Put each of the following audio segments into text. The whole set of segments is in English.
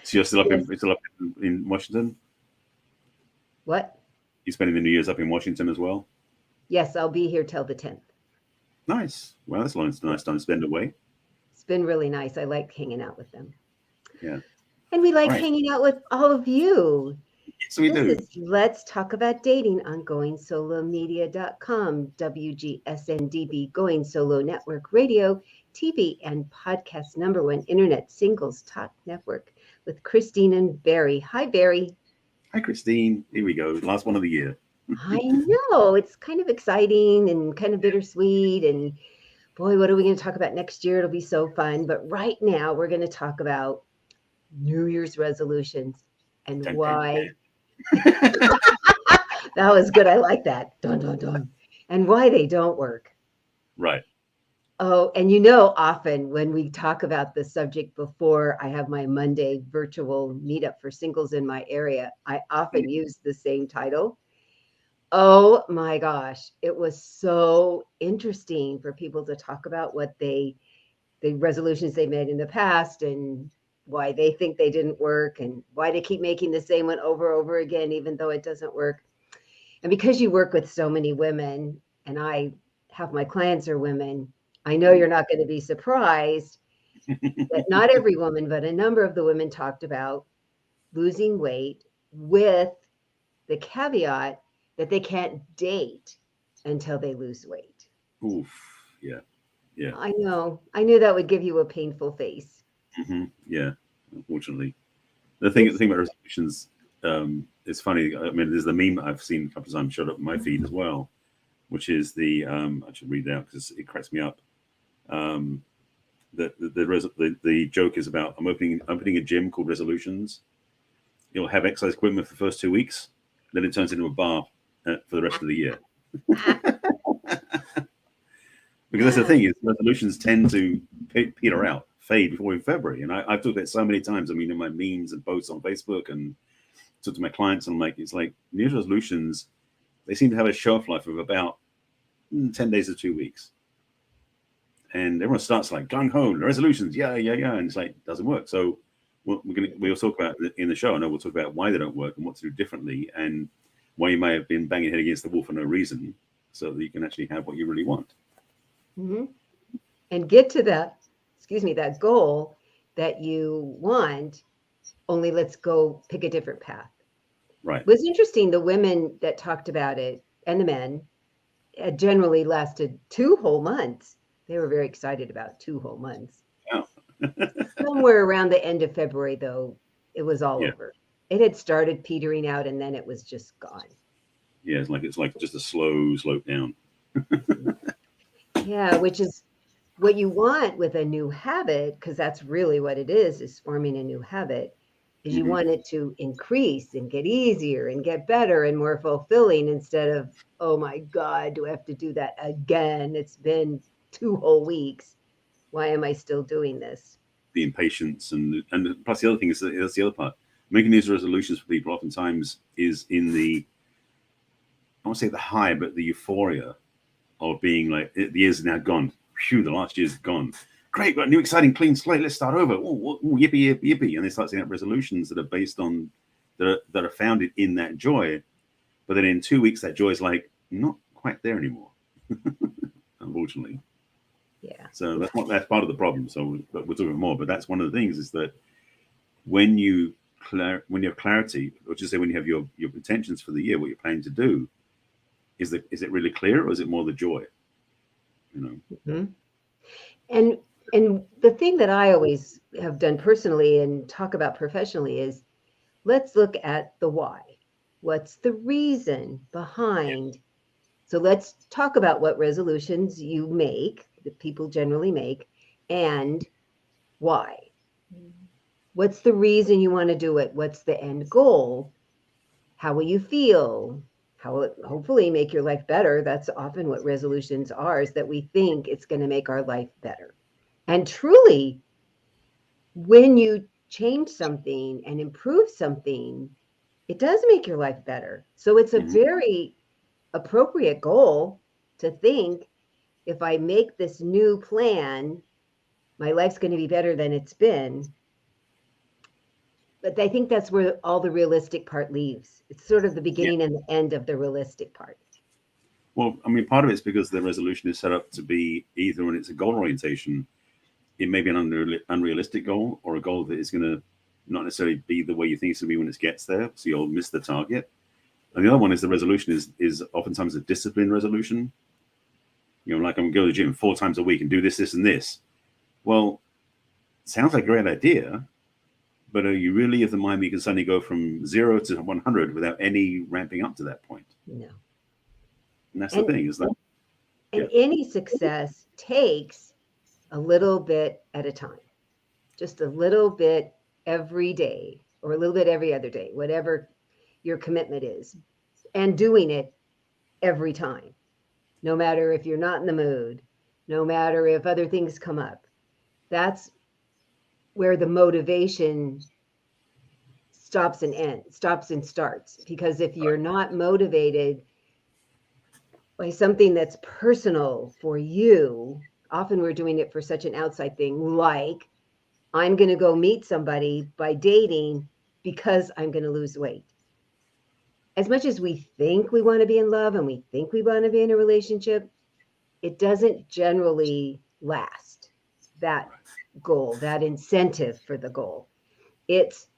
So you're still up in Washington? What? You spending the New Year's up in Washington as well? Yes, I'll be here till the 10th. Nice. Well, that's a nice time to spend away. It's been really nice. I like hanging out with them. Yeah. And we like Right. hanging out with all of you. Yes, we This do. is Let's Talk About Dating on GoingSoloMedia.com, WGSN-DB, Going Solo Network Radio, TV, and podcast #1 Internet Singles Talk Network with Christine and Barry. Hi, Barry. Hi, Christine. Here we go. Last one of the year. I know. It's kind of exciting and kind of bittersweet. And boy, what are we going to talk about next year? It'll be so fun. But right now, we're going to talk about New Year's resolutions and Dun, dun, why. dun. That was good. I like that. Dun, dun, dun. And why they don't work. Right. Oh, and often when we talk about the subject before I have my Monday virtual meetup for singles in my area, I often use the same title. Oh my gosh, it was so interesting for people to talk about what the resolutions they made in the past and why they think they didn't work and why they keep making the same one over again, even though it doesn't work. And because you work with so many women, and I half my clients are women, I know you're not going to be surprised that not every woman, but a number of the women talked about losing weight with the caveat that they can't date until they lose weight. Oof. Yeah. Yeah. I know. I knew that would give you a painful face. Yeah. Unfortunately, the It's thing about resolutions, it's funny. I mean, there's the meme I've seen a couple of times showed up in my feed as well, which is the I should read it out because it cracks me up. Um, the joke is about I'm opening a gym called Resolutions. You'll have exercise equipment for the first 2 weeks, then it turns into a bar for the rest of the year. Because that's the thing is resolutions tend to peter out, fade before in February. And I've talked about it so many times. I mean, in my memes and posts on Facebook and talk to my clients, and I'm like, it's like New Year's resolutions, they seem to have a shelf life of about 10 days to 2 weeks. And everyone starts like gung ho, resolutions, yeah. And it's like, doesn't work. So we'll talk about in the show. I know we'll talk about why they don't work and what to do differently and why you may have been banging your head against the wall for no reason so that you can actually have what you really want. Mm-hmm. And get to that goal that you want, only let's go pick a different path. Right. It was interesting. The women that talked about it and the men generally lasted 2 whole months. They were very excited about 2 whole months. Oh. Somewhere around the end of February, though, it was all Yeah. over. It had started petering out and then it was just gone. Yeah, it's like just a slow slope down. Yeah, which is what you want with a new habit, because that's really what it is forming a new habit, is you Mm-hmm. want it to increase and get easier and get better and more fulfilling instead of, oh my God, do I have to do that again? It's been 2 whole weeks. Why am I still doing this? The impatience and plus the other thing is that's the other part. Making these resolutions for people oftentimes is in the I won't say the high, but the euphoria of being like the year's now gone. Phew, the last year's gone. Great, got a new exciting clean slate. Let's start over. Ooh, yippee, yippee, yippee! And they start setting up resolutions that are based on that are founded in that joy. But then in 2 weeks, that joy is like not quite there anymore, unfortunately. Yeah. So that's part of the problem. So we'll talk about more. But that's one of the things is that when you have clarity, or just say when you have your intentions for the year, what you're planning to do, is it really clear or is it more the joy? You know. Mm-hmm. And the thing that I always have done personally and talk about professionally is let's look at the why. What's the reason behind? So let's talk about what resolutions you make, that people generally make, and why. What's the reason you want to do it? What's the end goal? How will you feel? How will it hopefully make your life better? That's often what resolutions are, is that we think it's going to make our life better. And truly, when you change something and improve something, it does make your life better. So it's a Mm-hmm. very appropriate goal to think, if I make this new plan, My life's going to be better than it's been. But I think that's where all the realistic part leaves. It's sort of the beginning and the end of the realistic part. Well, I mean, part of it's because the resolution is set up to be either when it's a goal orientation, it may be an unrealistic goal or a goal that is going to not necessarily be the way you think it's going to be when it gets there. So you'll miss the target. And the other one is the resolution is oftentimes a discipline resolution. You know, like I'm going to go to the gym 4 times a week and do this, this, and this. Well, sounds like a great idea, but are you really of the mind you can suddenly go from 0 to 100 without any ramping up to that point? No. And that's the thing, is that. And any success takes a little bit at a time, just a little bit every day or a little bit every other day, whatever your commitment is, and doing it every time, no matter if you're not in the mood, no matter if other things come up. That's where the motivation stops and starts. Because if you're not motivated by something that's personal for you, often we're doing it for such an outside thing, like I'm going to go meet somebody by dating because I'm going to lose weight. As much as we think we want to be in love and we think we want to be in a relationship, it doesn't generally last, that goal, that incentive for the goal. It's,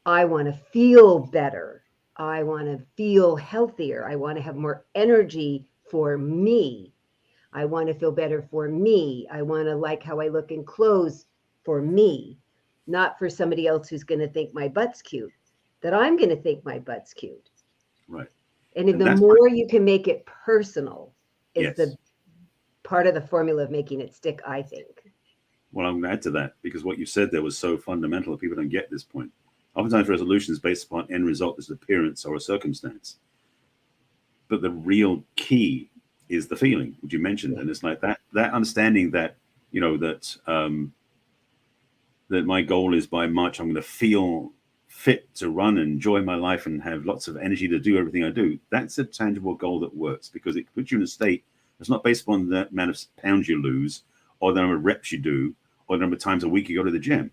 I want to feel better. I want to feel healthier. I want to have more energy for me. I want to feel better for me. I want to like how I look in clothes for me, not for somebody else who's going to think my butt's cute, that I'm going to think my butt's cute. Right. And the more you can make it personal is the part of the formula of making it stick, I think. Well, I'm going to add to that, because what you said there was so fundamental that people don't get this point. Oftentimes resolutions based upon end result is appearance or a circumstance. But the real key is the feeling, which you mentioned. And it's like that understanding that, you know, that my goal is by March, I'm going to feel fit to run and enjoy my life and have lots of energy to do everything I do. That's a tangible goal that works, because it puts you in a state that's not based upon the amount of pounds you lose or the number of reps you do or the number of times a week you go to the gym.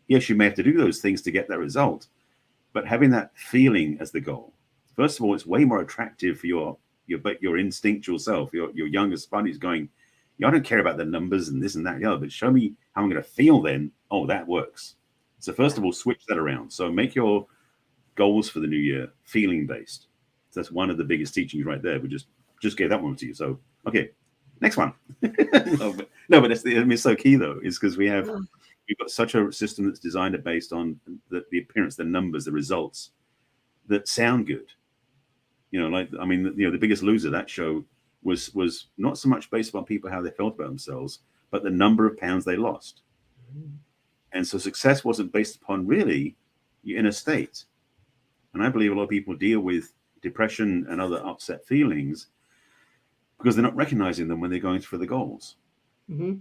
Yes, you may have to do those things to get that result, but having that feeling as the goal, first of all, it's way more attractive for your instinctual self, your youngest buddy's going, yeah, I don't care about the numbers and this and that and the other, but show me how I'm going to feel then. Oh, that works. So first of all, switch that around. So make your goals for the new year feeling based. So that's one of the biggest teachings right there. We just gave that one to you. So, okay, next one. no, but it's so key though, is because we've got such a system that's designed based on the appearance, the numbers, the results that sound good. You know, like, I mean, you know, the Biggest Loser, that show was not so much based on people, how they felt about themselves, but the number of pounds they lost. And so success wasn't based upon really your inner state. And I believe a lot of people deal with depression and other upset feelings because they're not recognizing them when they're going for the goals. Mm-hmm. You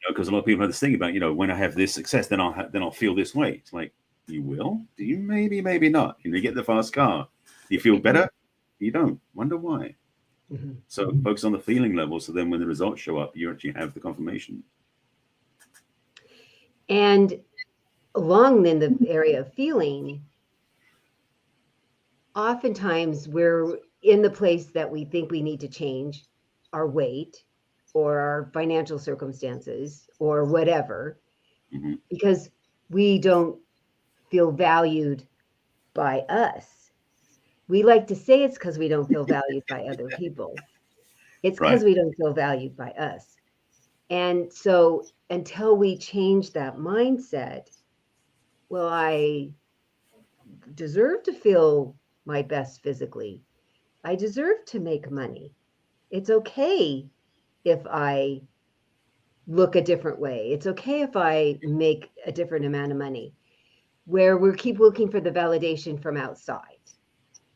know, because a lot of people have this thing about, you know, when I have this success, then I'll feel this way. It's like, you will? Do you? Maybe not. You know, you get the fast car. Do you feel better? You don't. Wonder why. Mm-hmm. So focus on the feeling level. So then when the results show up, you actually have the confirmation. And along in the area of feeling, oftentimes we're in the place that we think we need to change our weight or our financial circumstances or whatever, because we don't feel valued by us. We like to say it's because we don't feel valued by other people. It's because we don't feel valued by us. And so until we change that mindset, well, I deserve to feel my best physically. I deserve to make money. It's okay if I look a different way. It's okay if I make a different amount of money. Where we keep looking for the validation from outside,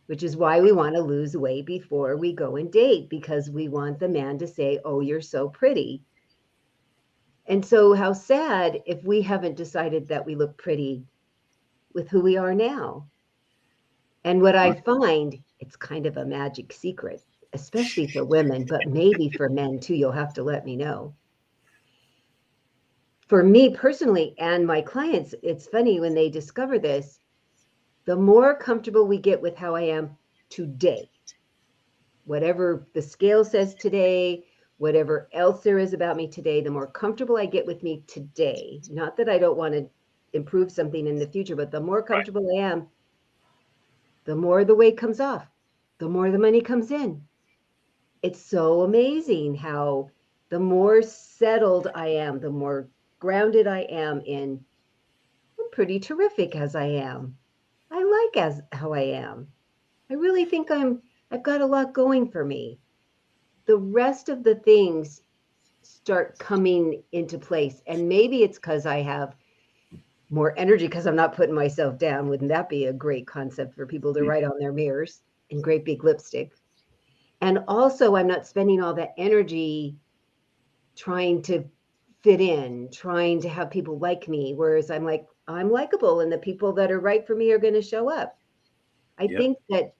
which is why we want to lose weight before we go and date, because we want the man to say, oh, you're so pretty. And so how sad if we haven't decided that we look pretty with who we are now. And what I find, it's kind of a magic secret, especially for women, but maybe for men too. You'll have to let me know. for me personally and my clients, it's funny when they discover this, the more comfortable we get with how I am today, whatever the scale says today, whatever else there is about me today, the more comfortable I get with me today. Not that I don't want to improve something in the future, but the more comfortable I am, the more the weight comes off, the more the money comes in. It's so amazing how the more settled I am, the more grounded I am in, I'm pretty terrific as I am. I like as how I am. I really think I've got a lot going for me. The rest of the things start coming into place. And maybe it's because I have more energy because I'm not putting myself down. Wouldn't that be a great concept for people to write on their mirrors in great big lipstick? And also, I'm not spending all that energy trying to fit in, trying to have people like me. Whereas I'm like, I'm likable and the people that are right for me are going to show up. I Yep. think that,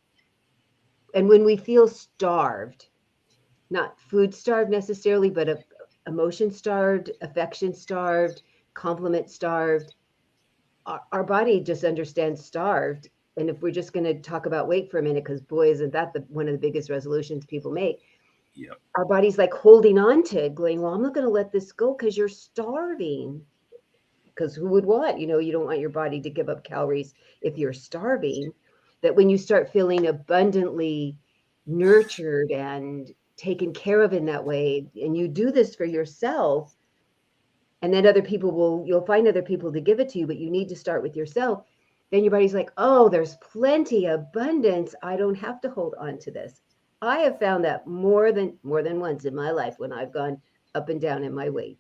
and when we feel starved, not food starved necessarily, but emotion starved, affection starved, compliment starved, our body just understands starved. And if we're just going to talk about weight for a minute, because boy, isn't that one of the biggest resolutions people make? Yep. Our body's like holding on to it, going, well, I'm not going to let this go because you're starving. Because who would want, you don't want your body to give up calories if you're starving. That when you start feeling abundantly nurtured and taken care of in that way, and you do this for yourself, and then you'll find other people to give it to you, but you need to start with yourself. Then your body's like, oh, there's plenty abundance. I don't have to hold on to this. I have found that more than once in my life when I've gone up and down in my weight.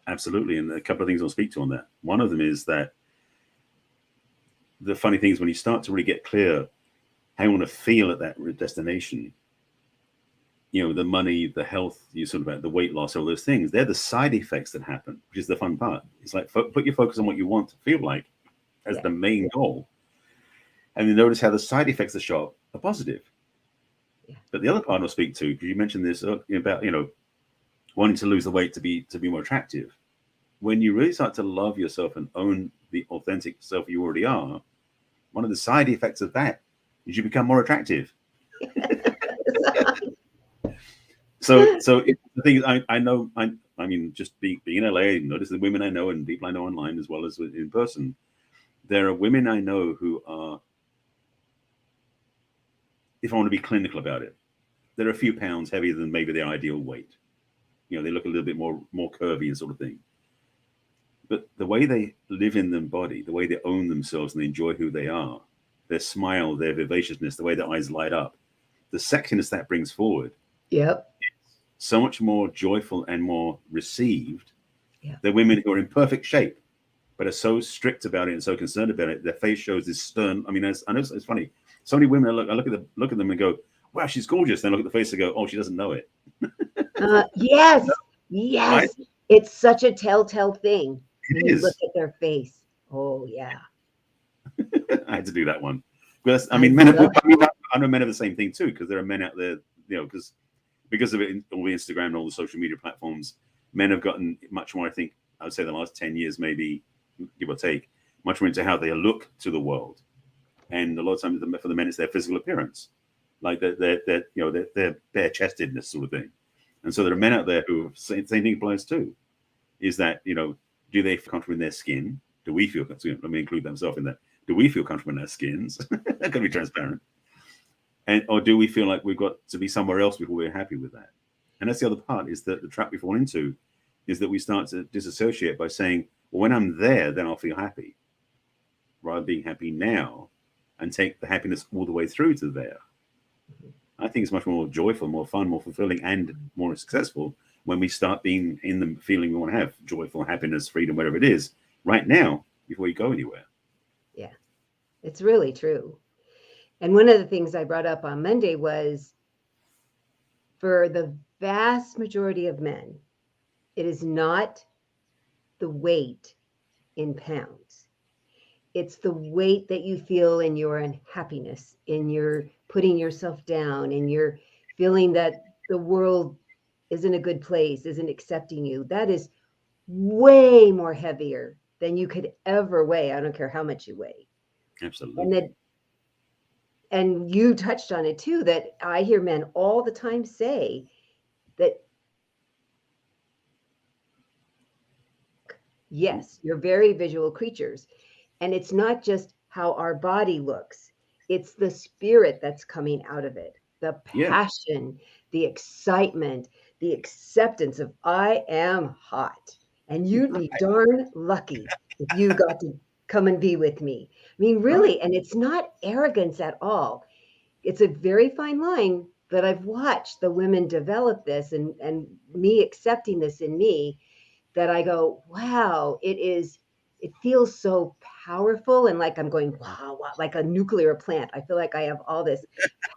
Absolutely. And a couple of things I'll speak to on that. One of them is that the funny thing is when you start to really get clear how you want to feel at that destination, the money, the health, you sort of about the weight loss, all those things, they're the side effects that happen, which is the fun part. It's like put your focus on what you want to feel like as the main goal. And you notice how the side effects that show up are positive. Yeah. But the other part I'll speak to, because you mentioned this about, wanting to lose the weight to be more attractive. When you really start to love yourself and own the authentic self you already are, one of the side effects of that is you become more attractive. So the thing is, I know, I mean, just being in LA, notice the women I know and people I know online as well as in person. There are women I know who are, if I want to be clinical about it, they're a few pounds heavier than maybe their ideal weight. They look a little bit more curvy and sort of thing. But the way they live in their body, the way they own themselves and they enjoy who they are, their smile, their vivaciousness, the way their eyes light up, the sexiness that brings forward. Yep. So much more joyful and more received Yep. than women who are in perfect shape, but are so strict about it and so concerned about it. Their face shows this stern. I mean, I know it's funny. So many women, I look at them and go, "Wow, she's gorgeous." Then I look at the face and go, "Oh, she doesn't know it." Yes. Right? It's such a telltale thing when It you is. look at their face. Oh yeah. I had to do that one. Because I I mean, men. love I know men are the same thing too, because there are men out there, because of it, all the Instagram and all the social media platforms, men have gotten much more. I think I would say the last 10 years, maybe give or take, much more into how they look to the world, and a lot of times for the men, it's their physical appearance, like their bare chestedness sort of thing. And so there are men out there who same thing applies too. Is that do they feel comfortable in their skin? Do we feel comfortable? Let me include themselves in that. Do we feel comfortable in our skins? That can be transparent. Or do we feel like we've got to be somewhere else before we're happy with that? And that's the other part, is that the trap we fall into is that we start to disassociate by saying, well, when I'm there, then I'll feel happy, rather than being happy now and take the happiness all the way through to there. I think it's much more joyful, more fun, more fulfilling, and more successful when we start being in the feeling we want to have, joyful, happiness, freedom, whatever it is, right now, before you go anywhere. Yeah, it's really true. And one of the things I brought up on Monday was, for the vast majority of men, it is not the weight in pounds. It's the weight that you feel in your unhappiness, in your putting yourself down, in your feeling that the world isn't a good place, isn't accepting you. That is way more heavier than you could ever weigh. I don't care how much you weigh. Absolutely. And you touched on it too, that I hear men all the time say that, yes, you're very visual creatures. And it's not just how our body looks, it's the spirit that's coming out of it, the Yeah. passion, the excitement, the acceptance of I am hot. And you'd be darn lucky if you got to come and be with me. I mean, really, and it's not arrogance at all. It's a very fine line, but I've watched the women develop this, and me accepting this in me, that I go, wow, it feels so powerful, and like I'm going, wow, wow, like a nuclear plant. I feel like I have all this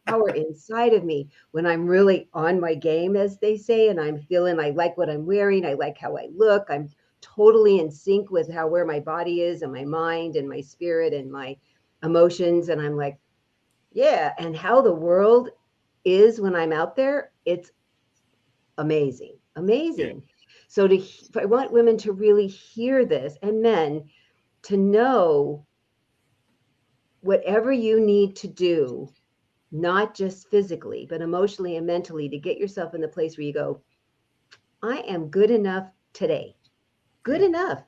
power inside of me when I'm really on my game, as they say, and I'm feeling, I like what I'm wearing, I like how I look, I'm totally in sync with where my body is and my mind and my spirit and my emotions. And I'm like, yeah, and how the world is when I'm out there, it's amazing, amazing. So I want women to really hear this, and men to know whatever you need to do, not just physically, but emotionally and mentally, to get yourself in the place where you go, I am good enough today. Good enough.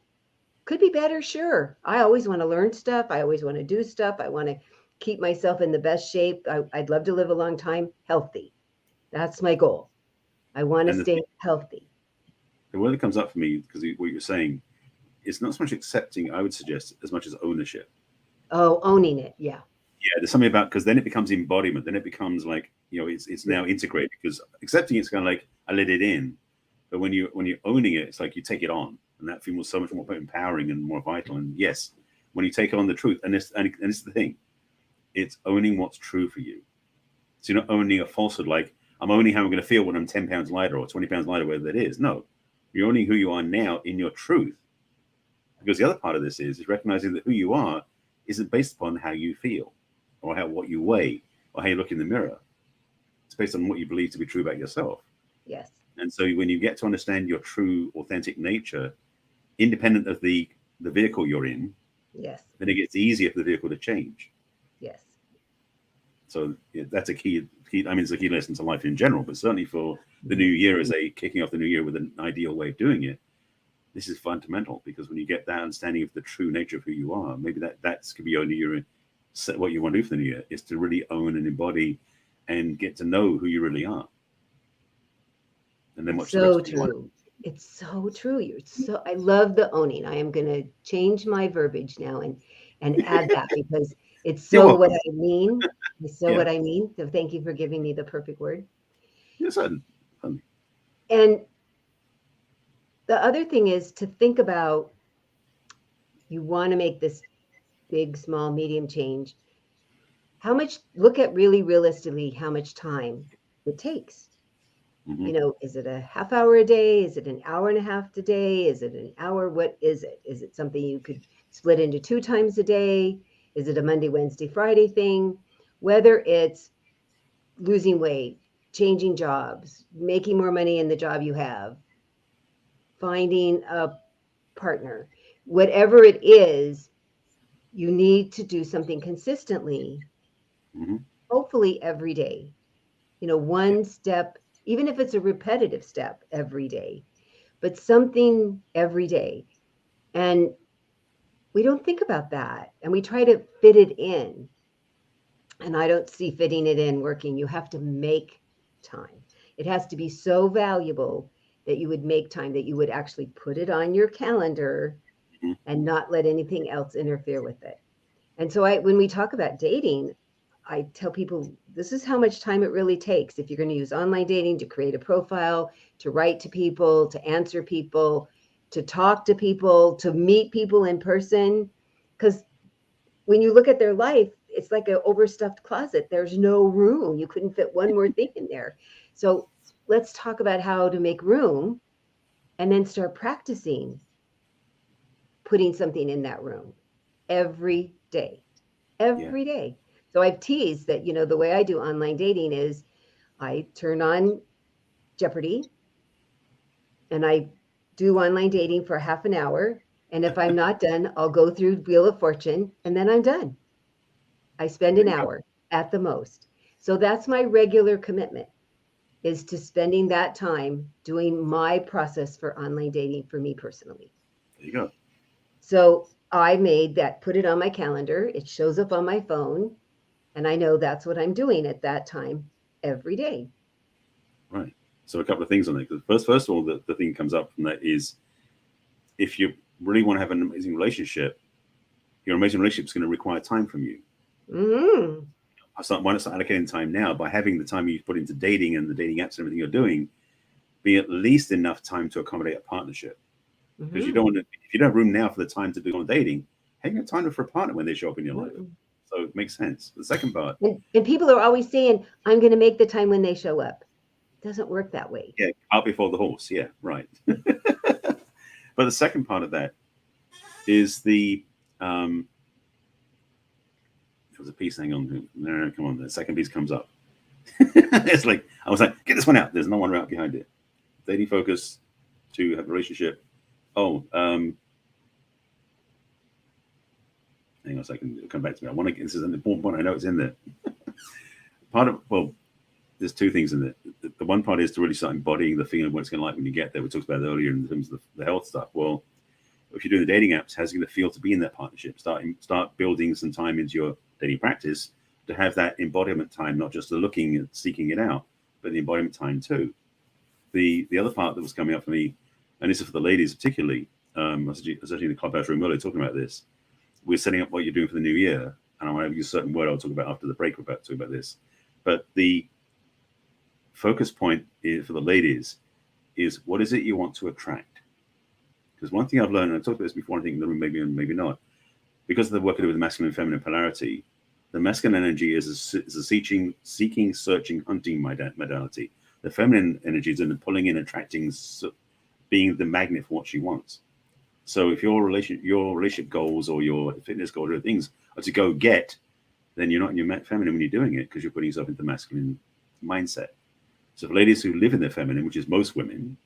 Could be better, sure. I always want to learn stuff. I always want to do stuff. I want to keep myself in the best shape. I'd love to live a long time healthy. That's my goal. I want to And stay healthy. the word that comes up for me, because what you're saying, it's not so much accepting, I would suggest, as much as ownership. Oh, owning it. Yeah. Yeah, there's something about, because then it becomes embodiment. Then it becomes like, it's now integrated. Because accepting it's kind of like I let it in, but when you're owning it, it's like you take it on, and that feels so much more empowering and more vital. And yes, when you take on the truth, and it's the thing, it's owning what's true for you. So you're not owning a falsehood, like I'm owning how I'm going to feel when I'm 10 pounds lighter or 20 pounds lighter, whatever that is. No, you're owning who you are now in your truth. Because the other part of this is recognizing that who you are isn't based upon how you feel or what you weigh or how you look in the mirror. It's based on what you believe to be true about yourself. Yes. And so when you get to understand your true, authentic nature, independent of the vehicle you're in, Yes. then it gets easier for the vehicle to change. Yes. So that's a key. I mean, it's a key lesson to life in general, but certainly for the new year, as kicking off the new year with an ideal way of doing it, this is fundamental, because when you get that understanding of the true nature of who you are, maybe that's could be your new year. What you want to do for the new year is to really own and embody and get to know who you really are. And then watch the rest So of your life. true. It's so true. I love the owning. I am going to change my verbiage now and add that, because it's You're so what welcome. I mean. It's so Yeah. what I mean. So thank you for giving me the perfect word. Yes, And the other thing is to think about, you want to make this big, small, medium change. Look at really realistically how much time it takes. Is it a half hour a day? Is it an hour and a half a day? Is it an hour? What is it? Is it something you could split into 2 times a day? Is it a Monday, Wednesday, Friday thing? Whether it's losing weight, changing jobs, making more money in the job you have, finding a partner, whatever it is, you need to do something consistently, hopefully every day. One step, even if it's a repetitive step every day, but something every day. And we don't think about that, and we try to fit it in. And I don't see fitting it in working. You have to make time. It has to be so valuable that you would make time, that you would actually put it on your calendar and not let anything else interfere with it. And so when we talk about dating, I tell people this is how much time it really takes if you're going to use online dating, to create a profile, to write to people, to answer people, to talk to people, to meet people in person. Because when you look at their life, it's like an overstuffed closet. There's no room. You couldn't fit one more thing in there. So let's talk about how to make room, and then start practicing putting something in that room every day. Yeah. Every day. So I've teased that, the way I do online dating is I turn on Jeopardy and I do online dating for half an hour. And if I'm not done, I'll go through Wheel of Fortune and then I'm done. I spend an hour at the most. So that's my regular commitment, is to spending that time doing my process for online dating for me personally. There you go. So I made that, put it on my calendar. It shows up on my phone. And I know that's what I'm doing at that time every day. Right. So a couple of things on that. Because first of all, the thing that comes up from that is, if you really want to have an amazing relationship, your amazing relationship is going to require time from you. Mm-hmm. Why not start allocating time now by having the time you put into dating and the dating apps and everything you're doing be at least enough time to accommodate a partnership. Because you don't want to, if you don't have room now for the time to do on dating, have you got time for a partner when they show up in your life? So it makes sense. The second part. And people are always saying, I'm going to make the time when they show up. It doesn't work that way. Yeah, out before the horse. Yeah, right. But the second part of that is the, there was a piece, hang on. No, come on. The second piece comes up. It's like, I was like, get this one out. There's no one right behind it. Dating focus to have a relationship. Oh, hang on a second. It'll come back to me. I want to, this is an important point. I know it's in there. There's two things in it. The one part is to really start embodying the feeling of what it's going to like when you get there. We talked about it earlier in terms of the health stuff. Well, if you're doing the dating apps, how's it going to feel to be in that partnership? Start building some time into your dating practice to have that embodiment time, not just the looking and seeking it out, but the embodiment time too. The other part that was coming up for me, and this is for the ladies particularly, I was actually in the clubhouse room earlier talking about this. We're setting up what you're doing for the new year, and I want to use a certain word I'll talk about after the break. We're about to talk about this, but the focus point for the ladies is, what is it you want to attract? Because one thing I've learned, and I've talked about this before, I think in the room, maybe and maybe not, because of the work I do with the masculine and feminine polarity, the masculine energy is a seeking, searching, hunting modality. The feminine energy is in the pulling in, attracting, being the magnet for what she wants. So if your relationship goals or your fitness goals or things are to go get, then you're not in your feminine when you're doing it, because you're putting yourself into masculine mindset. So for ladies who live in their feminine, which is most women,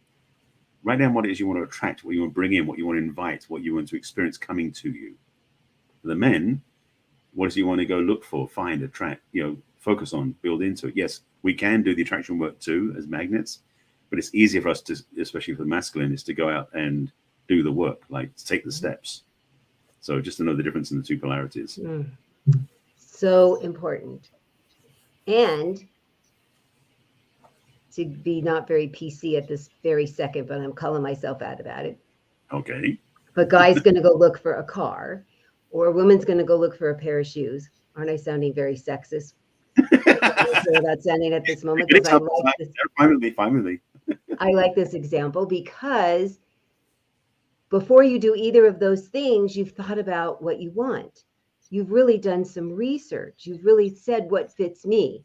write down what it is you want to attract, what you want to bring in, what you want to invite, what you want to experience coming to you. For the men, what is it you want to go look for, find, attract, focus on, build into it? Yes, we can do the attraction work too as magnets, but it's easier for us to, especially for the masculine, is to go out and do the work, like to take the steps. So just to know the difference in the two polarities. So important. And to be not very PC at this very second, but I'm calling myself out about it. Okay. If a guy's going to go look for a car, or a woman's going to go look for a pair of shoes, aren't I sounding very sexist? That's sounding at this moment, because I like this. Fine with me. I like this example because before you do either of those things, you've thought about what you want. You've really done some research. You've really said what fits me.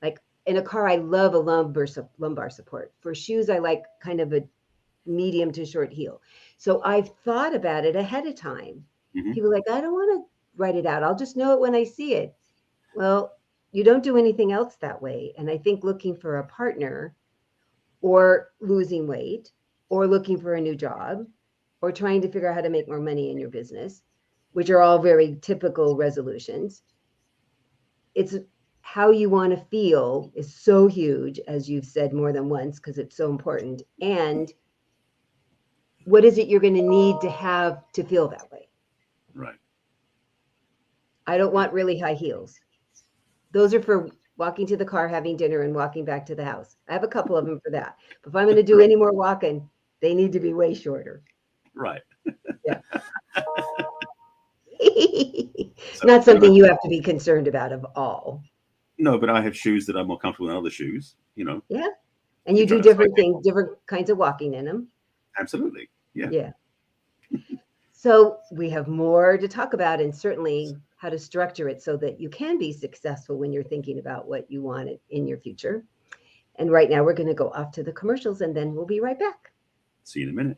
Like in a car, I love a lumbar support. For shoes, I like kind of a medium to short heel. So I've thought about it ahead of time. People are like, I don't want to write it out. I'll just know it when I see it. Well, you don't do anything else that way. And I think looking for a partner, or losing weight, or looking for a new job, or trying to figure out how to make more money in your business, which are all very typical resolutions, it's how you want to feel is so huge, as you've said more than once, because it's so important. And what is it you're going to need to have to feel that way? Right. I don't want really high heels. Those are for walking to the car, having dinner, and walking back to the house. I have a couple of them for that. But if I'm going to do any more walking, they need to be way shorter. Right. Yeah. Not something you have to be concerned about at all. No, but I have shoes that are more comfortable than other shoes, Yeah. And you do different things, different kinds of walking in them. Absolutely. Yeah. Yeah. So we have more to talk about, and certainly how to structure it so that you can be successful when you're thinking about what you want in your future. And right now we're going to go off to the commercials, and then we'll be right back. See you in a minute.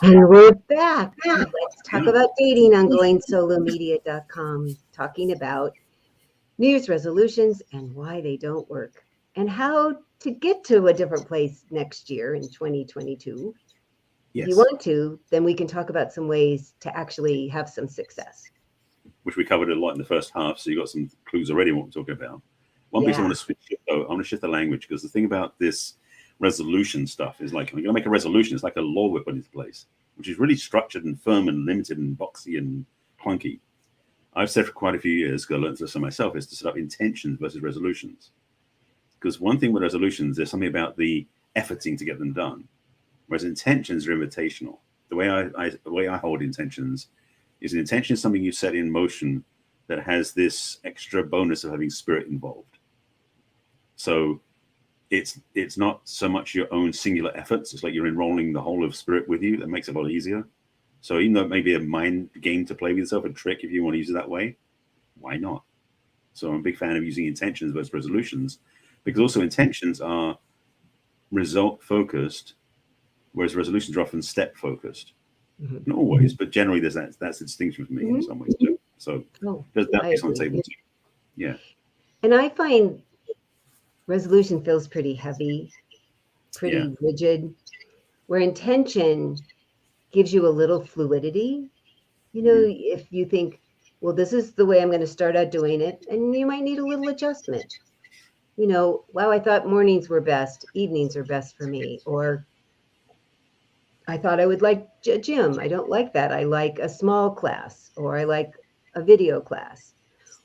And we're back. Let's talk Yeah. about dating on goingsolomedia.com, talking about New Year's resolutions and why they don't work, and how to get to a different place next year in 2022. If you Yes. want to, then we can talk about some ways to actually have some success. Which we covered a lot in the first half. So you got some clues already on what we're talking about. One piece I Yeah. want to switch though, I want to shift the language, because the thing about this resolution stuff is, like, I'm going to make a resolution. It's like a law we're putting into place, which is really structured and firm and limited and boxy and clunky. I've said for quite a few years, because I learned this for myself, is to set up intentions versus resolutions. Because one thing with resolutions, there's something about the efforting to get them done, whereas intentions are invitational. The way I hold intentions is an intention is something you set in motion that has this extra bonus of having spirit involved. So it's not so much your own singular efforts. It's like you're enrolling the whole of spirit with you. That makes it a lot easier. So even though it may be a mind game to play with yourself, a trick if you want to use it that way, why not? So I'm a big fan of using intentions versus resolutions, because also intentions are result focused, whereas resolutions are often step focused. Mhm. Not always, but generally that's the distinction for me in some ways too. So Oh, there's that I piece on the agree. table too. Yeah. And I find resolution feels pretty heavy, Yeah. pretty rigid, where intention gives you a little fluidity. You know, if you think, well, this is the way I'm going to start out doing it, and you might need a little adjustment. You know, wow, I thought mornings were best, evenings are best for me. Or I thought I would like a gym. I don't like that. I like a small class, or I like a video class.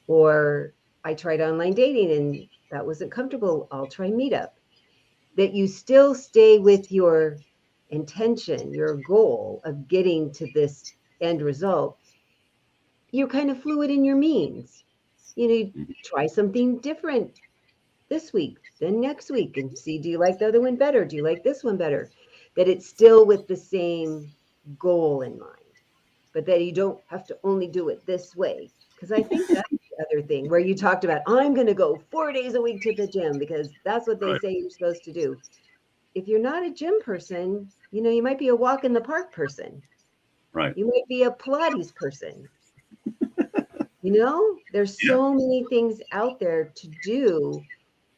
Or I tried online dating and that wasn't comfortable. I'll try Meetup. That you still stay with your intention, your goal of getting to this end result. You're kind of fluid in your means. You know, try something different this week, then next week, and see, do you like the other one better? Do you like this one better? That it's still with the same goal in mind, but that you don't have to only do it this way. Because I think that's the other thing where you talked about, I'm going to go 4 days a week to the gym because that's what they Right. say you're supposed to do. If you're not a gym person, you know, you might be a walk in the park person. Right. You might be a Pilates person. You know, there's Yeah. so many things out there to do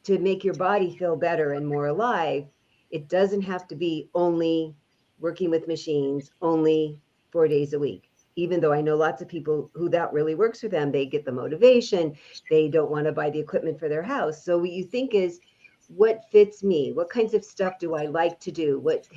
to make your body feel better and more alive. It doesn't have to be only working with machines, only 4 days a week. Even though I know lots of people who that really works for them, they get the motivation, they don't want to buy the equipment for their house. So what you think is, what fits me? What kinds of stuff do I like to do? What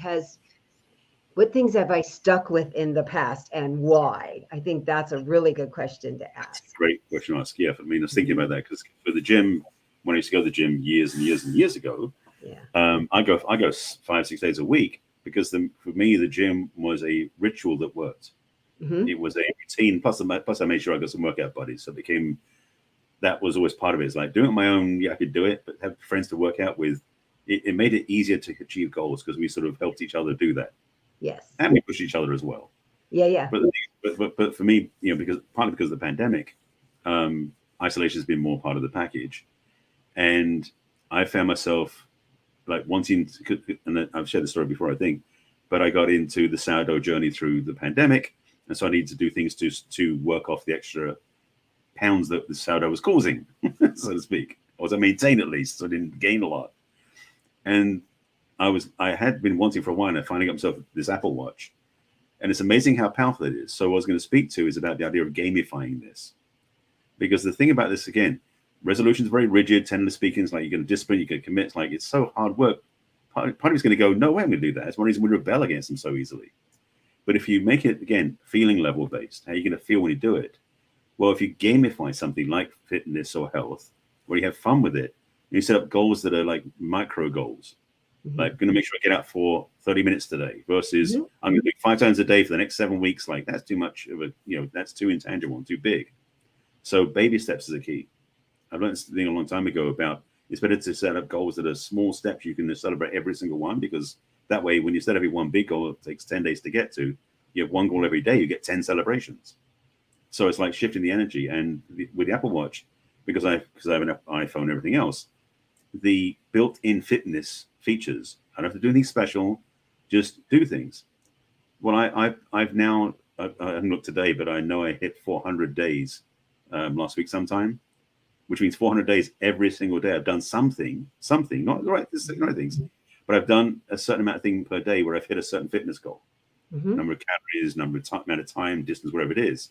things have I stuck with in the past and why? I think that's a really good question to ask. Great question to ask. Yeah. I mean, I was thinking about that, because for the gym, when I used to go to the gym years and years and years ago, Yeah. I go 5-6 days a week, because for me the gym was a ritual that worked. Mm-hmm. It was a routine. Plus I made sure I got some workout buddies, so it became, that was always part of it. It's like doing it on my own. Yeah, I could do it, but have friends to work out with. It made it easier to achieve goals, because we sort of helped each other do that, Yes. and we pushed each other as well. Yeah. Yeah. But for me, partly because of the pandemic, isolation has been more part of the package, and I found myself like wanting to, and I've shared the story before, I think, but I got into the sourdough journey through the pandemic, and so I needed to do things to work off the extra pounds that the sourdough was causing, so to speak, or to maintain at least, so I didn't gain a lot. And I had been wanting for a while, and I finally got myself this Apple Watch, and it's amazing how powerful it is. So what I was going to speak to is about the idea of gamifying this, because the thing about this, again, resolution is very rigid. Tentative speaking is like, you're going to discipline, you're going to commit. It's like, it's so hard work. Part of it's going to go, no way I'm going to do that. That's one reason we rebel against them so easily. But if you make it, again, feeling level based, how you're going to feel when you do it. Well, if you gamify something like fitness or health, where you have fun with it, and you set up goals that are like micro goals, like, going to make sure I get out for 30 minutes today versus I'm going to do 5 times a day for the next 7 weeks. Like, that's too much of a, that's too intangible and too big. So baby steps is a key. I've learned this thing a long time ago about, it's better to set up goals that are small steps you can celebrate every single one, because that way, when you set every one big goal, it takes 10 days to get to, you have one goal every day, you get 10 celebrations. So it's like shifting the energy. And with the Apple Watch, because I have an iPhone and everything else, the built-in fitness features, I don't have to do anything special, just do things. Well, I've now, I haven't looked today, but I know I hit 400 days last week sometime, which means 400 days every single day. I've done something, not the right things, but I've done a certain amount of thing per day where I've hit a certain fitness goal, number of calories, amount of time, distance, whatever it is.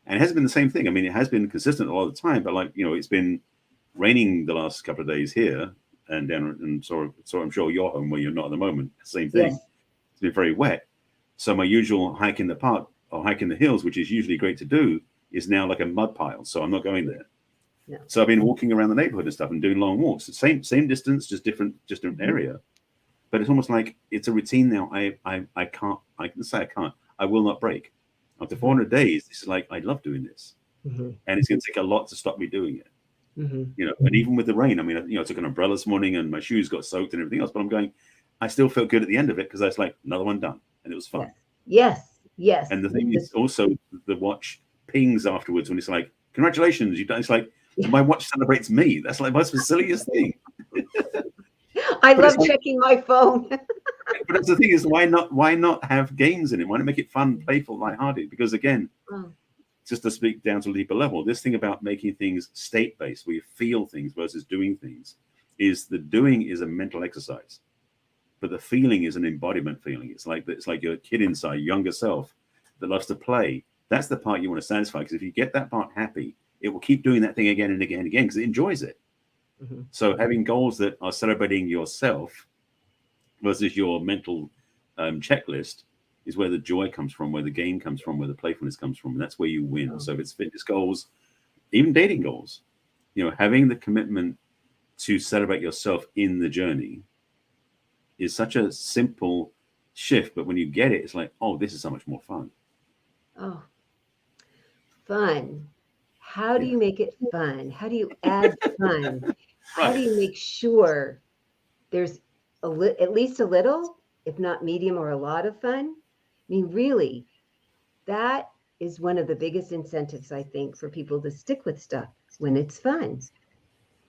And it hasn't been the same thing. I mean, it has been consistent a lot of the time, but like, it's been raining the last couple of days here and down, and so I'm sure you're home where you're not at the moment. Same thing. Yes. It's been very wet. So my usual hike in the park or hike in the hills, which is usually great to do, is now like a mud pile. So I'm not going there. No. So I've been walking around the neighborhood and stuff and doing long walks. Same distance, just different area. But it's almost like it's a routine now. I can't. I can say I can't. I will not break. After 400 days, this is like I love doing this, and it's going to take a lot to stop me doing it. And even with the rain, I mean, I took an umbrella this morning and my shoes got soaked and everything else. But I'm going. I still felt good at the end of it because I was like, another one done, and it was fun. Yes. And the thing is also the watch pings afterwards when it's like, congratulations, you've done. It's like my watch celebrates me. That's like the silliest thing. I love checking my phone. But the thing is, why not have games in it? Why not make it fun, playful, lighthearted? Because again, just to speak down to a deeper level, this thing about making things state-based, where you feel things versus doing things, is the doing is a mental exercise, but the feeling is an embodiment feeling. It's like your kid inside, younger self that loves to play. That's the part you want to satisfy, because if you get that part happy, it will keep doing that thing again and again and again because it enjoys it. So having goals that are celebrating yourself versus your mental checklist is where the joy comes from, where the game comes from, where the playfulness comes from, and that's where you win. So if it's fitness goals, even dating goals, having the commitment to celebrate yourself in the journey is such a simple shift, but when you get it, it's like, oh, this is so much more fun. Oh, fun. How do you make it fun? How do you add fun? How do you make sure there's at least a little, if not medium or a lot of fun? I mean, really, that is one of the biggest incentives, I think, for people to stick with stuff when it's fun.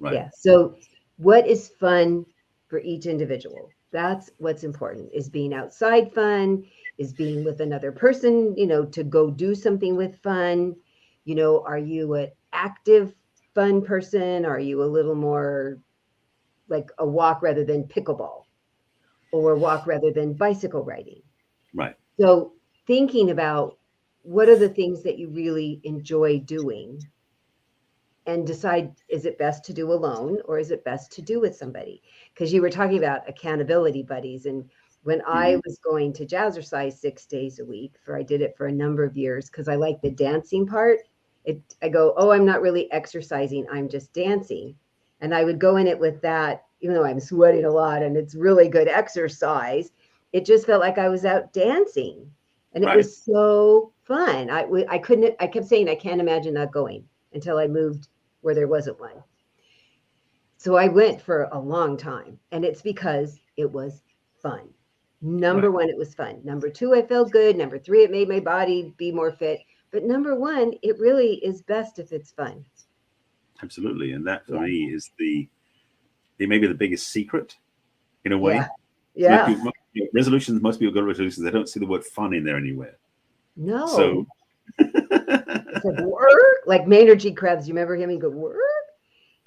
Right. Yeah. So what is fun for each individual? That's what's important. Is being outside fun? Is being with another person, to go do something with fun? Are you an active fun person? Are you a little more like a walk rather than pickleball, or walk rather than bicycle riding? Right. So thinking about what are the things that you really enjoy doing, and decide, is it best to do alone or is it best to do with somebody? Because you were talking about accountability buddies. And when I was going to jazzercise 6 days a week, I did it for a number of years because I like the dancing part. I go, oh, I'm not really exercising, I'm just dancing. And I would go in it with that, even though I'm sweating a lot and it's really good exercise, it just felt like I was out dancing. And it was so fun. I kept saying, I can't imagine not going, until I moved where there wasn't one. So I went for a long time, and it's because it was fun. Number one, it was fun. Number two, I felt good. Number three, it made my body be more fit. But number one, it really is best if it's fun. Absolutely. And that for me is maybe the biggest secret in a way. Yeah. Resolutions, most people go to resolutions, they don't see the word fun in there anywhere. No. So it's like work, like Maynard G. Krebs. You remember him? He go work.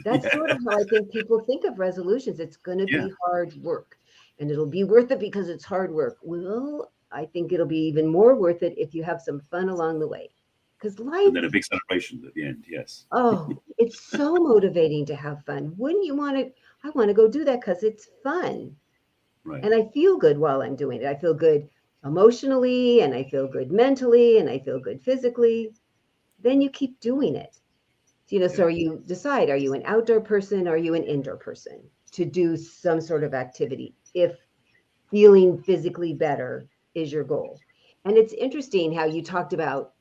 That's sort of how I think people think of resolutions. It's going to be hard work, and it'll be worth it because it's hard work. Well, I think it'll be even more worth it if you have some fun along the way, because life. And then a big celebration at the end. Yes. Oh, it's so motivating to have fun. Wouldn't you want to? I want to go do that because it's fun, and I feel good while I'm doing it. I feel good emotionally, and I feel good mentally, and I feel good physically. Then you keep doing it. So you decide, are you an outdoor person? Are you an indoor person to do some sort of activity if feeling physically better is your goal? And it's interesting how you talked about,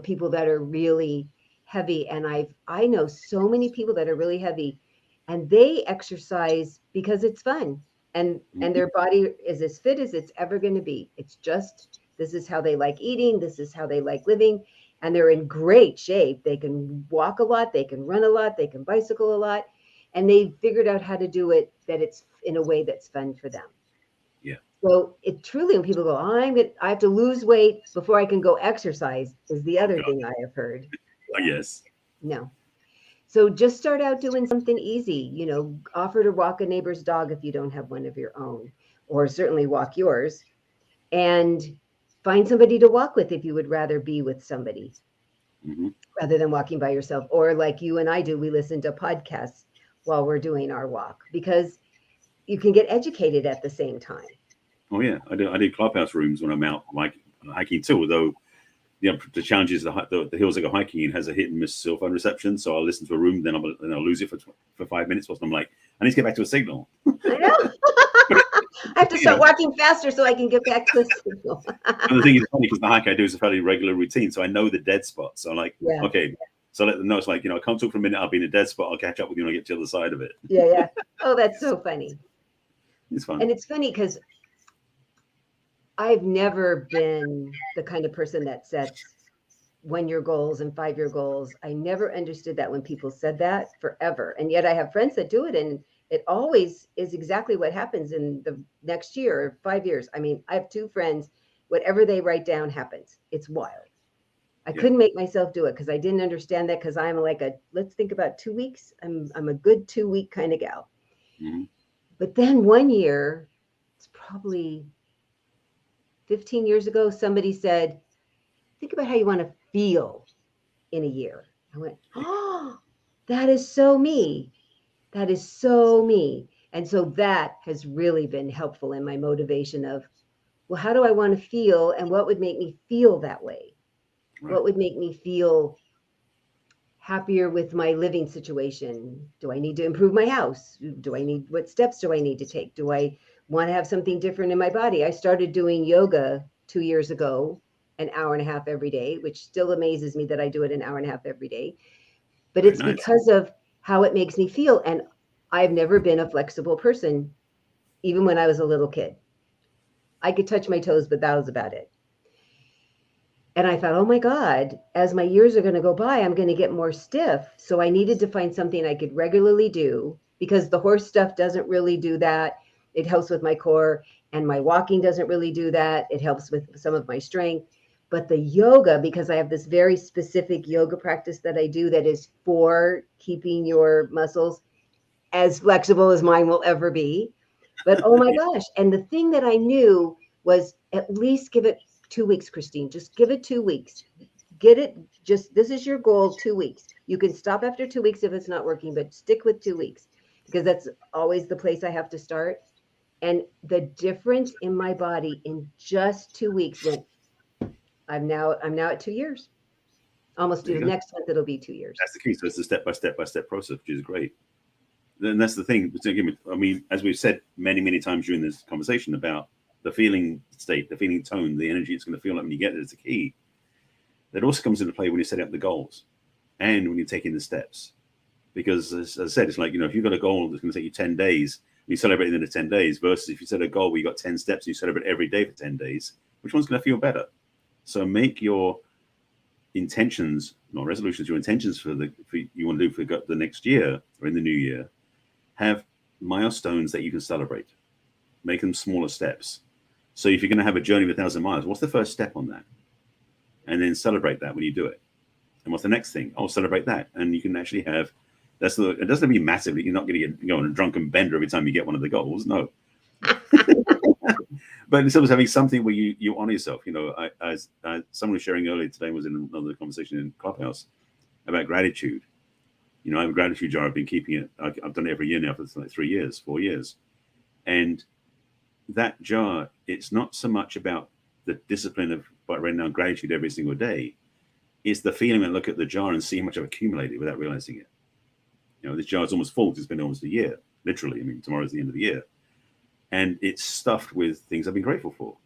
people that are really heavy. And I know so many people that are really heavy, and they exercise because it's fun, and their body is as fit as it's ever going to be. It's just, this is how they like eating. This is how they like living. And they're in great shape. They can walk a lot, they can run a lot, they can bicycle a lot. And they figured out how to do it, that it's in a way that's fun for them. Yeah. So it truly, when people go, I have to lose weight before I can go exercise, is the other thing I have heard. Yes. No. So just start out doing something easy, offer to walk a neighbor's dog if you don't have one of your own, or certainly walk yours, and find somebody to walk with if you would rather be with somebody rather than walking by yourself. Or like you and I do, we listen to podcasts while we're doing our walk, because you can get educated at the same time. Oh yeah, I do clubhouse rooms when I'm out hiking too. Although the challenge is the hills I go hiking in has a hit and miss cell phone reception. So I'll listen to a room, then I'll lose it for 5 minutes. Whilst I'm like, I need to get back to a signal. I know. I have to start walking faster so I can get back to the signal. And the thing is funny because the hike I do is a fairly regular routine, so I know the dead spots. So I'm like, okay, so let them know it's like, I can't talk for a minute. I'll be in a dead spot. I'll catch up with you when I get to the other side of it. Yeah. Oh, that's so funny. It's fun. And it's funny because I've never been the kind of person that sets 1-year goals and 5-year goals. I never understood that when people said that forever. And yet I have friends that do it, and it always is exactly what happens in the next year or 5 years. I mean, I have 2 friends, whatever they write down happens. It's wild. I couldn't make myself do it because I didn't understand that, because I'm like let's think about 2 weeks. I'm a good 2-week kind of gal. But then one year, it's probably 15 years ago, somebody said, think about how you want to feel in a year. I went, oh, that is so me. That is so me. And so that has really been helpful in my motivation of, well, how do I want to feel, and what would make me feel that way? Right. What would make me feel happier with my living situation? Do I need to improve my house? What steps do I need to take? Do I want to have something different in my body? I started doing yoga 2 years ago, an hour and a half every day, which still amazes me that I do it an hour and a half every day. But it's because of how it makes me feel. And I've never been a flexible person, even when I was a little kid. I could touch my toes, but that was about it. And I thought, oh my God, as my years are going to go by, I'm going to get more stiff. So I needed to find something I could regularly do, because the horse stuff doesn't really do that. It helps with my core, and my walking doesn't really do that. It helps with some of my strength. But the yoga, because I have this very specific yoga practice that I do that is for keeping your muscles as flexible as mine will ever be. But oh my gosh. And the thing that I knew was, at least give it 2 weeks, Christine. Just give it 2 weeks. Get it. This is your goal, 2 weeks. You can stop after 2 weeks if it's not working, but stick with 2 weeks, because that's always the place I have to start. And the difference in my body in just 2 weeks went, I'm now at 2 years. Almost to the next month, it'll be 2 years. That's the key. So it's a step-by-step process, which is great. And that's the thing. I mean, as we've said many, many times during this conversation about the feeling state, the feeling tone, the energy it's going to feel like when you get there is the key. That also comes into play when you set up the goals and when you're taking the steps. Because as I said, it's like, if you've got a goal that's going to take you 10 days, you celebrate it in the 10 days, versus if you set a goal where you got 10 steps and you celebrate every day for 10 days, which one's going to feel better? So make your intentions, not resolutions, your intentions for you want to do for the next year or in the new year, have milestones that you can celebrate. Make them smaller steps. So if you're going to have a journey of 1,000 miles, what's the first step on that? And then celebrate that when you do it. And what's the next thing? I'll celebrate that. And you can actually have, it doesn't have to be massive. You're not going to go on a drunken bender every time you get one of the goals. No. But instead of having something where you honor yourself, as someone was sharing earlier today, was in another conversation in Clubhouse about gratitude. I have a gratitude jar. I've been keeping it. I've done it every year now for like 4 years. And that jar, it's not so much about the discipline of writing down gratitude every single day. It's the feeling when I look at the jar and see how much I've accumulated without realizing it. This jar is almost full. It's been almost a year, literally. I mean, tomorrow's the end of the year. And it's stuffed with things I've been grateful for.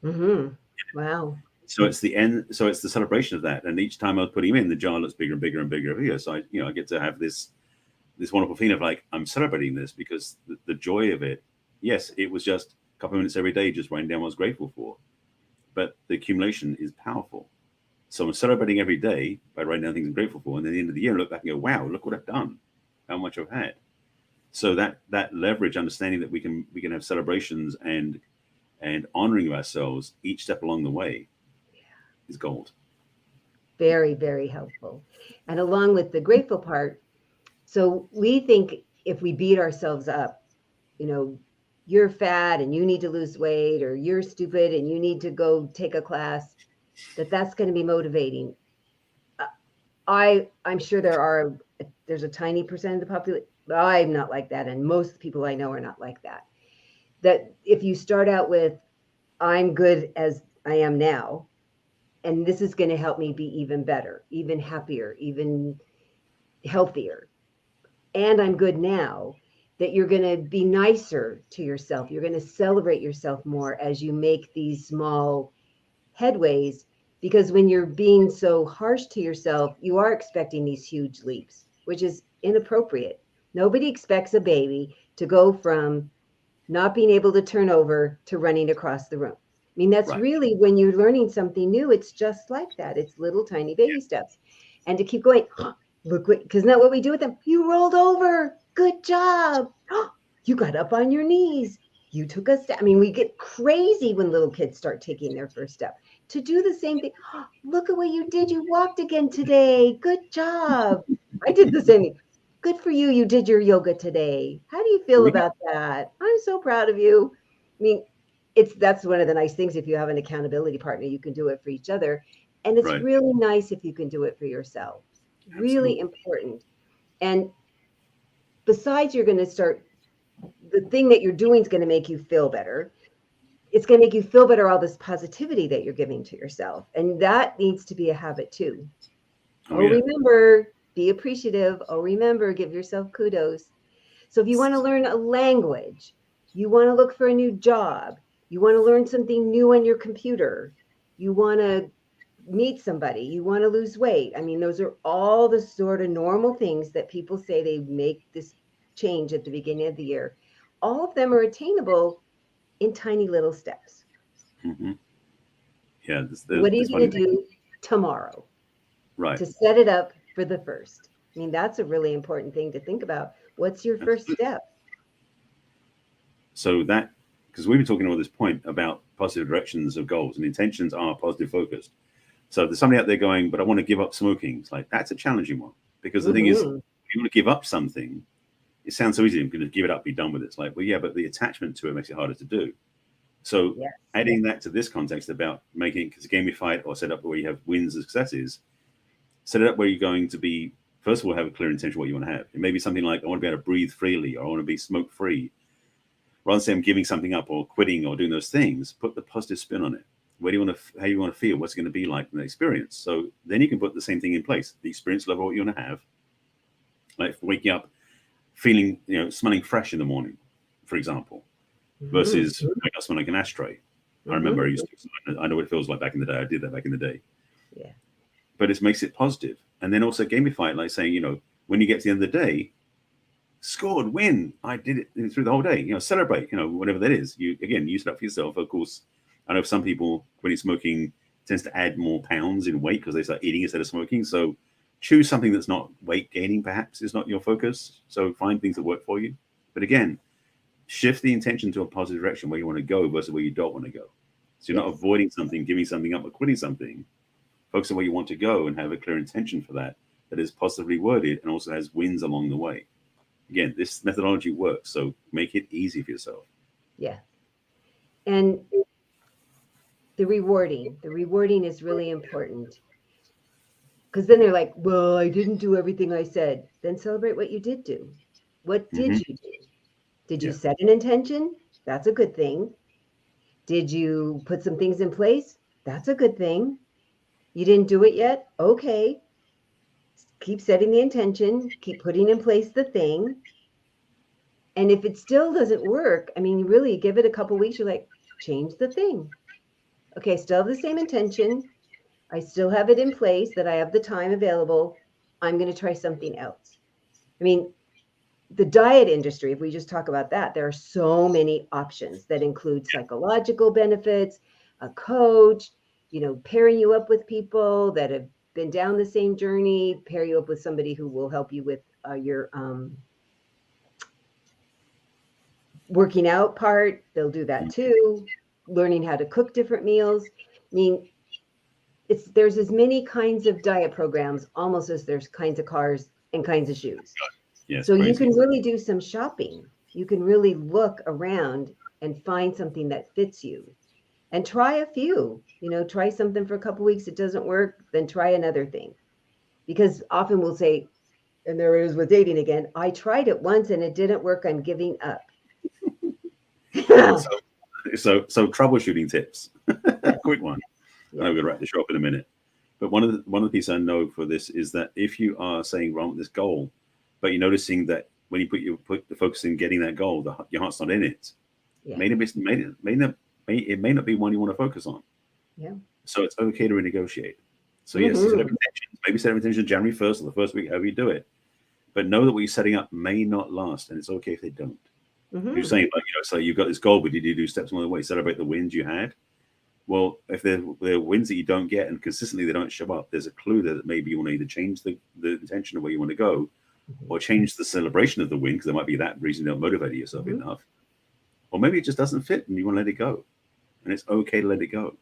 Mm-hmm. Wow. So it's the end. So it's the celebration of that. And each time I was putting them in, the jar looks bigger and bigger and bigger every year. So I get to have this wonderful feeling of like, I'm celebrating this, because the joy of it. Yes, it was just a couple of minutes every day, just writing down what I was grateful for. But the accumulation is powerful. So I'm celebrating every day by writing down things I'm grateful for. And then at the end of the year, I look back and go, wow, look what I've done, how much I've had. So that leverage, understanding that we can have celebrations and and honoring ourselves each step along the way is gold. Very, very helpful. And along with the grateful part, so we think if we beat ourselves up, you know, you're fat and you need to lose weight, or you're stupid and you need to go take a class, that's going to be motivating. I'm sure there's a tiny percent of the population. I'm not like that, and most people I know are not like that. That if you start out with, I'm good as I am now, and this is going to help me be even better, even happier, even healthier, and I'm good now, that you're going to be nicer to yourself. You're going to celebrate yourself more as you make these small headways, because when you're being so harsh to yourself, you are expecting these huge leaps, which is inappropriate. Nobody expects a baby to go from not being able to turn over to running across the room. I mean, that's Right. really when you're learning something new, it's just like that. It's little tiny baby steps. And to keep going, look what, because not what we do with them. You rolled over. Good job. You got up on your knees. You took a step. I mean, we get crazy when little kids start taking their first step. To do the same thing. Look at what you did. You walked again today. Good job. I did the same thing. Good for you. You did your yoga today. How do you feel about that? I'm so proud of you. I mean, that's one of the nice things. If you have an accountability partner, you can do it for each other. And it's Right. really nice if you can do it for yourself. Really Absolutely. important. And besides, you're going to start, the thing that you're doing is going to make you feel better. It's going to make you feel better, all this positivity that you're giving to yourself. And that needs to be a habit too. Oh, yeah. Remember, be appreciative. Remember, give yourself kudos. So if you want to learn a language, you want to look for a new job, you want to learn something new on your computer, you want to meet somebody, you want to lose weight. I mean, those are all the sort of normal things that people say they make this change at the beginning of the year. All of them are attainable in tiny little steps. Mm-hmm. Yeah. What are you This going funny to thing. do tomorrow Right. to set it up for the first? I mean, that's a really important thing to think about. What's your first Absolutely. step? So that, because we've been talking all this point about positive directions of goals, and intentions are positive focused. So if there's somebody out there going, but I want to give up smoking, it's like, that's a challenging one. Because the thing is, Mm-hmm. if you want to give up something, it sounds so easy. I'm going to give it up, be done with it. It's like, well, yeah, but the attachment to it makes it harder to do. So Yes. adding that to this context about making it, because gamified or set up where you have wins and successes, set it up where you're going to be, first of all, have a clear intention of what you want to have. It may be something like, I want to be able to breathe freely, or I want to be smoke free. Rather than say I'm giving something up or quitting or doing those things, put the positive spin on it. Where do you want to, how you want to feel? What's it going to be like in the experience? So then you can put the same thing in place. The experience level, what you want to have, like waking up, feeling, smelling fresh in the morning, for example, Mm-hmm. versus waking up smelling like an ashtray. I Mm-hmm. remember I know what it feels like back in the day. I did that back in the day. Yeah. But it makes it positive. And then also gamify it, like saying, when you get to the end of the day, scored, win. I did it through the whole day. Celebrate. Whatever that is. You again use it up for yourself. Of course, I know some people when it's smoking tends to add more pounds in weight because they start eating instead of smoking. So choose something that's not weight gaining. Perhaps is not your focus. So find things that work for you. But again, shift the intention to a positive direction where you want to go versus where you don't want to go. So you're not Yes. avoiding something, giving something up, or quitting something. Focus on where you want to go and have a clear intention for that is positively worded and also has wins along the way. Again, this methodology works, so make it easy for yourself. Yeah. And the rewarding is really important, because then they're like, well, I didn't do everything I said. Then celebrate what you did do. What did Mm-hmm. you do? Did you Yeah. set an intention? That's a good thing. Did you put some things in place? That's a good thing. You didn't do it yet? Okay. Keep setting the intention, keep putting in place the thing. And if it still doesn't work, I mean, you really give it a couple weeks, you're like, change the thing. Okay, still have the same intention. I still have it in place, that I have the time available. I'm going to try something else. I mean, the diet industry, if we just talk about that, there are so many options that include psychological benefits, a coach, pairing you up with people that have been down the same journey, pair you up with somebody who will help you with your working out part. They'll do that too. learning how to cook different meals. I mean, there's as many kinds of diet programs almost as there's kinds of cars and kinds of shoes. Yes, So crazy. you can really do some shopping. You can really look around and find something that fits you and try a few. Try something for a couple weeks. It doesn't work, then try another thing. Because often we'll say, and there it is with dating again, I tried it once and it didn't work. I'm giving up. So troubleshooting tips. Quick one. Yeah. I'm going to wrap the show up in a minute. But one of the pieces I know for this is that if you are saying, well, I want this goal, but you're noticing that when you put the focus in getting that goal, your heart's not in it. Yeah. It may not be one you want to focus on. Yeah. So it's okay to renegotiate. So yes, set up intentions. Maybe set up intentions January 1st or the first week, however you do it. But know that what you're setting up may not last, and it's okay if they don't. You're saying, like, so you've got this goal, but did you do steps along the way? Celebrate the wins you had. Well, if there are wins that you don't get and consistently they don't show up, there's a clue there that maybe you want to either change the intention of where you want to go, or change the celebration of the win, because there might be that reason you don't motivate yourself enough. Or maybe it just doesn't fit and you want to let it go. And it's okay to let it go.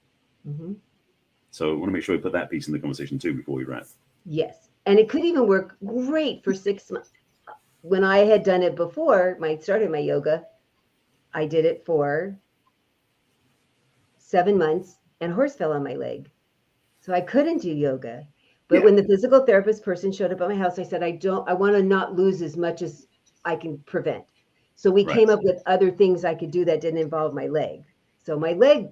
So I want to make sure we put that piece in the conversation too before we wrap. Yes. And it could even work great for 6 months. When I had done it before, I started my yoga, I did it for 7 months and a horse fell on my leg. So I couldn't do yoga. But when the physical therapist person showed up at my house, I said, I want to not lose as much as I can prevent. So we came up with other things I could do that didn't involve my leg. So my leg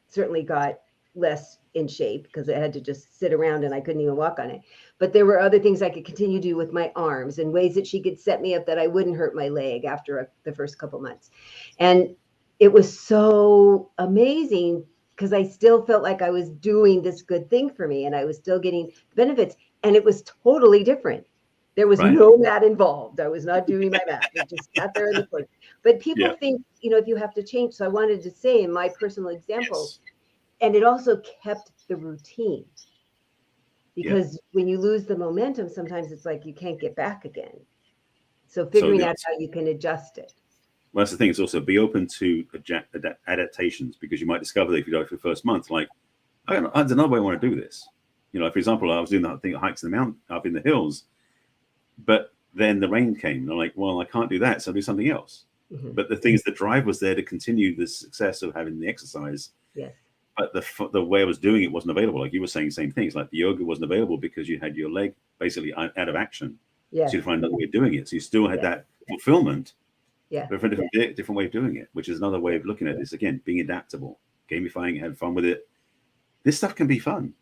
certainly got less in shape because I had to just sit around and I couldn't even walk on it. But there were other things I could continue to do with my arms and ways that she could set me up that I wouldn't hurt my leg after the first couple months. And it was so amazing because I still felt like I was doing this good thing for me and I was still getting benefits. And it was totally different. There was no mat involved. I was not doing my mat. I just sat there in the corner. But people think, if you have to change. So I wanted to say in my personal example, and it also kept the routine. Because when you lose the momentum, sometimes it's like you can't get back again. So figuring out how you can adjust it. Well, that's the thing. It's also be open to adaptations, because you might discover that if you go for the first month, like, there's another way I want to do this. For example, I was doing that thing, hikes in the mountain, up in the hills, but then the rain came. And I'm like, well, I can't do that, so I'll do something else. But the thing is, the drive was there to continue the success of having the exercise. Yes. But the way I was doing it wasn't available. Like you were saying, same things. Like the yoga wasn't available because you had your leg basically out of action. Yeah. So you find another way of doing it. So you still had that fulfillment. Yeah. But for a different way of doing it, which is another way of looking at this. Again, being adaptable, gamifying it, have fun with it. This stuff can be fun.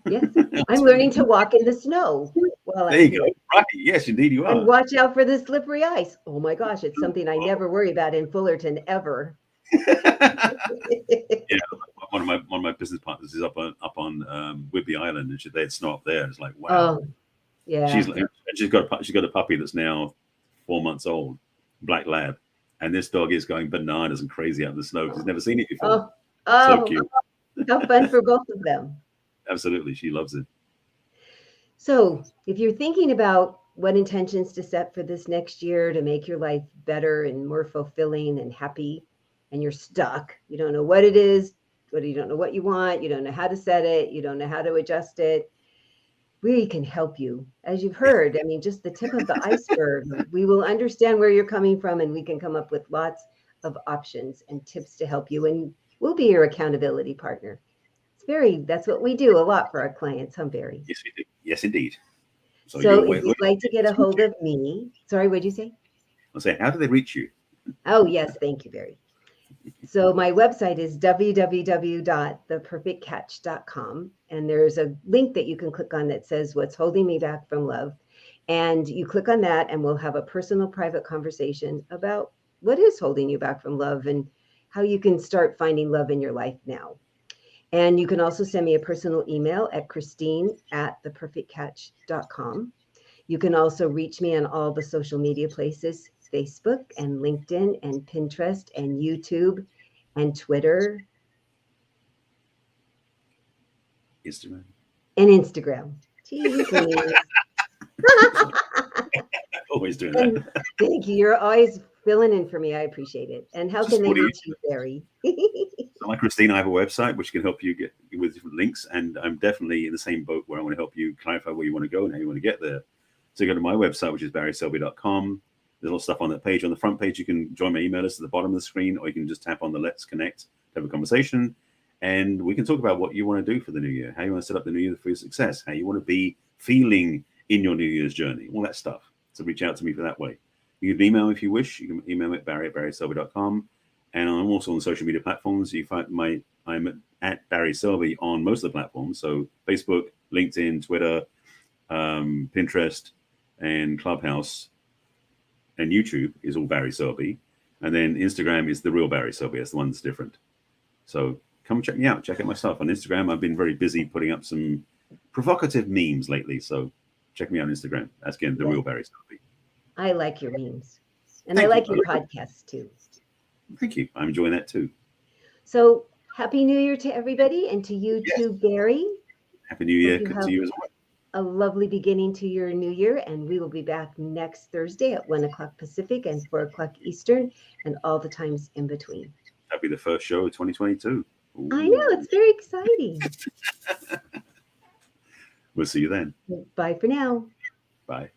Yes. I'm learning to walk in the snow. Well, there you go. Right. Yes, indeed you are. And watch out for the slippery ice. Oh my gosh, it's something I never worry about in Fullerton ever. One of my business partners is up on Whidbey Island, and they had snow up there. It's like, wow. Oh, yeah. She's got a puppy that's now 4 months old, black lab, and this dog is going bananas and crazy out in the snow. She's never seen it before. So cute. How fun for both of them. Absolutely, she loves it. So, if you're thinking about what intentions to set for this next year to make your life better and more fulfilling and happy, and you're stuck, you don't know what it is, you don't know what you want, you don't know how to set it, you don't know how to adjust it, we can help you. As you've heard, just the tip of the iceberg. We will understand where you're coming from, and we can come up with lots of options and tips to help you, and we'll be your accountability partner. That's what we do a lot for our clients, huh, Barry? Yes, we do. Yes, indeed. So if you'd like to get a hold of me, sorry, what'd you say? I'll say, how do they reach you? Oh, yes. Thank you, Barry. So my website is www.theperfectcatch.com. And there's a link that you can click on that says what's holding me back from love. And you click on that and we'll have a personal private conversation about what is holding you back from love and how you can start finding love in your life now. And you can also send me a personal email at Christine@theperfectcatch.com. You can also reach me on all the social media places, Facebook and LinkedIn and Pinterest and YouTube and Twitter. Instagram. And Instagram. Jeez. Always doing that. Thank you. You're always filling in for me. I appreciate it. And how can they reach you, Barry? Like Christine, I have a website which can help you get with different links, and I'm definitely in the same boat where I want to help you clarify where you want to go and how you want to get there. So go to my website, which is barryselby.com. There's a lot of stuff on that page. On the front page, you can join my email list at the bottom of the screen, or you can just tap on the Let's Connect to have a conversation. And we can talk about what you want to do for the new year, how you want to set up the new year for your success, how you want to be feeling in your New Year's journey, all that stuff. So reach out to me for that way. You can email me if you wish. You can email me at barry@barryselby.com. And I'm also on social media platforms. You find I'm at Barry Selby on most of the platforms. So Facebook, LinkedIn, Twitter, Pinterest, and Clubhouse, and YouTube is all Barry Selby. And then Instagram is the real Barry Selby. That's the one that's different. So come check me out. Check out my stuff on Instagram. I've been very busy putting up some provocative memes lately. So check me out on Instagram. That's again the real Barry Selby. I like your memes. And I like your podcasts too. Thank you. I'm enjoying that too. So happy New Year to everybody, and to you too, Barry. Happy New Year to you as well. A lovely beginning to your new year, and we will be back next Thursday at 1 o'clock Pacific and 4 o'clock Eastern, and all the times in between. That'll be the first show of 2022. Ooh. I know, it's very exciting. We'll see you then. Bye for now. Bye.